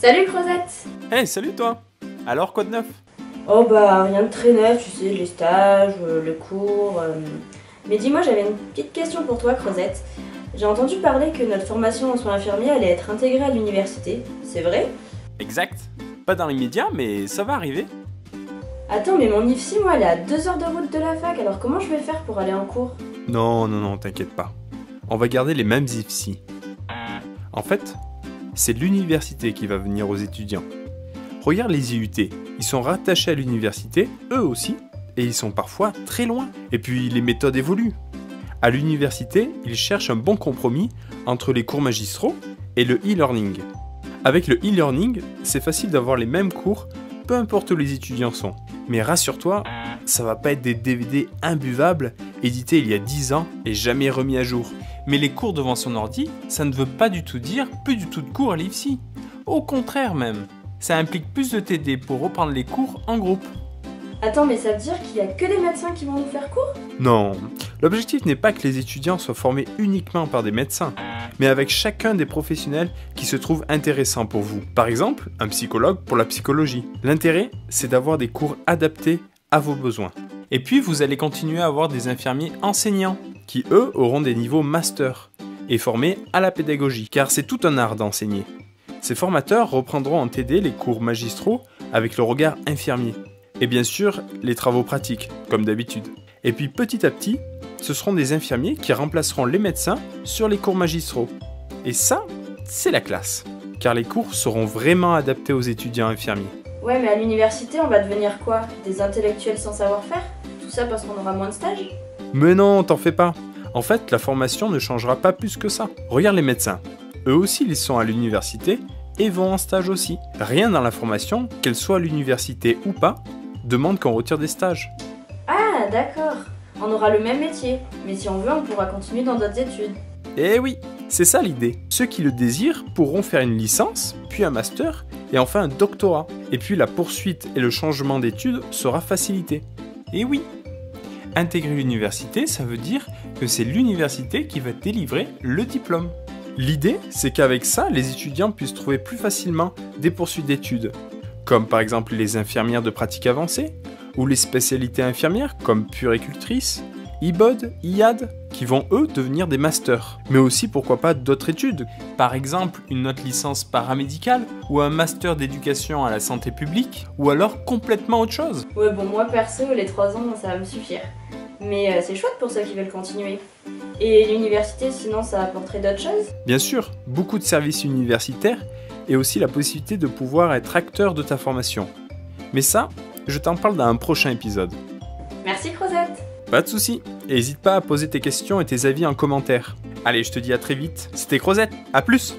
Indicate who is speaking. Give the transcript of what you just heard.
Speaker 1: Salut Crozette!
Speaker 2: Hey, salut toi! Alors, quoi de neuf?
Speaker 1: Oh bah rien de très neuf, tu sais, les stages, le cours. Mais dis-moi, j'avais une petite question pour toi Crozette. J'ai entendu parler que notre formation en soins infirmiers allait être intégrée à l'université, c'est vrai?
Speaker 2: Exact. Pas dans l'immédiat, mais ça va arriver.
Speaker 1: Attends, mais mon IFSI, moi, elle est à 2 heures de route de la fac, alors comment je vais faire pour aller en cours?
Speaker 2: Non, t'inquiète pas. On va garder les mêmes IFSI. En fait, c'est l'université qui va venir aux étudiants. Regarde les IUT, ils sont rattachés à l'université, eux aussi, et ils sont parfois très loin. Et puis les méthodes évoluent. À l'université, ils cherchent un bon compromis entre les cours magistraux et le e-learning. Avec le e-learning, c'est facile d'avoir les mêmes cours, peu importe où les étudiants sont. Mais rassure-toi, ça va pas être des DVD imbuvables, édités il y a 10 ans et jamais remis à jour. Mais les cours devant son ordi, ça ne veut pas du tout dire plus du tout de cours à l'IFSI. Au contraire même, ça implique plus de TD pour reprendre les cours en groupe.
Speaker 1: Attends, mais ça veut dire qu'il y a que les médecins qui vont nous faire cours?
Speaker 2: Non, l'objectif n'est pas que les étudiants soient formés uniquement par des médecins, mais avec chacun des professionnels qui se trouvent intéressants pour vous. Par exemple, un psychologue pour la psychologie. L'intérêt, c'est d'avoir des cours adaptés à vos besoins. Et puis, vous allez continuer à avoir des infirmiers enseignants, qui eux auront des niveaux master, et formés à la pédagogie, car c'est tout un art d'enseigner. Ces formateurs reprendront en TD les cours magistraux avec le regard infirmier. Et bien sûr, les travaux pratiques, comme d'habitude. Et puis petit à petit, ce seront des infirmiers qui remplaceront les médecins sur les cours magistraux. Et ça, c'est la classe, car les cours seront vraiment adaptés aux étudiants infirmiers.
Speaker 1: Ouais, mais à l'université, on va devenir quoi? Des intellectuels sans savoir-faire? Tout ça parce qu'on aura moins de stages?
Speaker 2: Mais non, t'en fais pas. En fait, la formation ne changera pas plus que ça. Regarde les médecins. Eux aussi, ils sont à l'université et vont en stage aussi. Rien dans la formation, qu'elle soit à l'université ou pas, demande qu'on retire des stages.
Speaker 1: Ah, d'accord. On aura le même métier, mais si on veut, on pourra continuer dans d'autres études.
Speaker 2: Eh oui, c'est ça l'idée. Ceux qui le désirent pourront faire une licence, puis un master, et enfin un doctorat. Et puis la poursuite et le changement d'études sera facilité. Et oui, intégrer l'université, ça veut dire que c'est l'université qui va délivrer le diplôme. L'idée, c'est qu'avec ça, les étudiants puissent trouver plus facilement des poursuites d'études, comme par exemple les infirmières de pratique avancée, ou les spécialités infirmières comme puéricultrice, IBOD, IAD, qui vont eux devenir des masters. Mais aussi pourquoi pas d'autres études, par exemple une autre licence paramédicale, ou un master d'éducation à la santé publique, ou alors complètement autre chose.
Speaker 1: Ouais, bon, moi perso, les 3 ans, ça va me suffire. Mais c'est chouette pour ceux qui veulent continuer. Et l'université, sinon, ça apporterait d'autres choses?
Speaker 2: Bien sûr, beaucoup de services universitaires, et aussi la possibilité de pouvoir être acteur de ta formation. Mais ça, je t'en parle dans un prochain épisode.
Speaker 1: Merci Crozette!
Speaker 2: Pas de soucis, et n'hésite pas à poser tes questions et tes avis en commentaire. Allez, je te dis à très vite, c'était Crozette, à plus!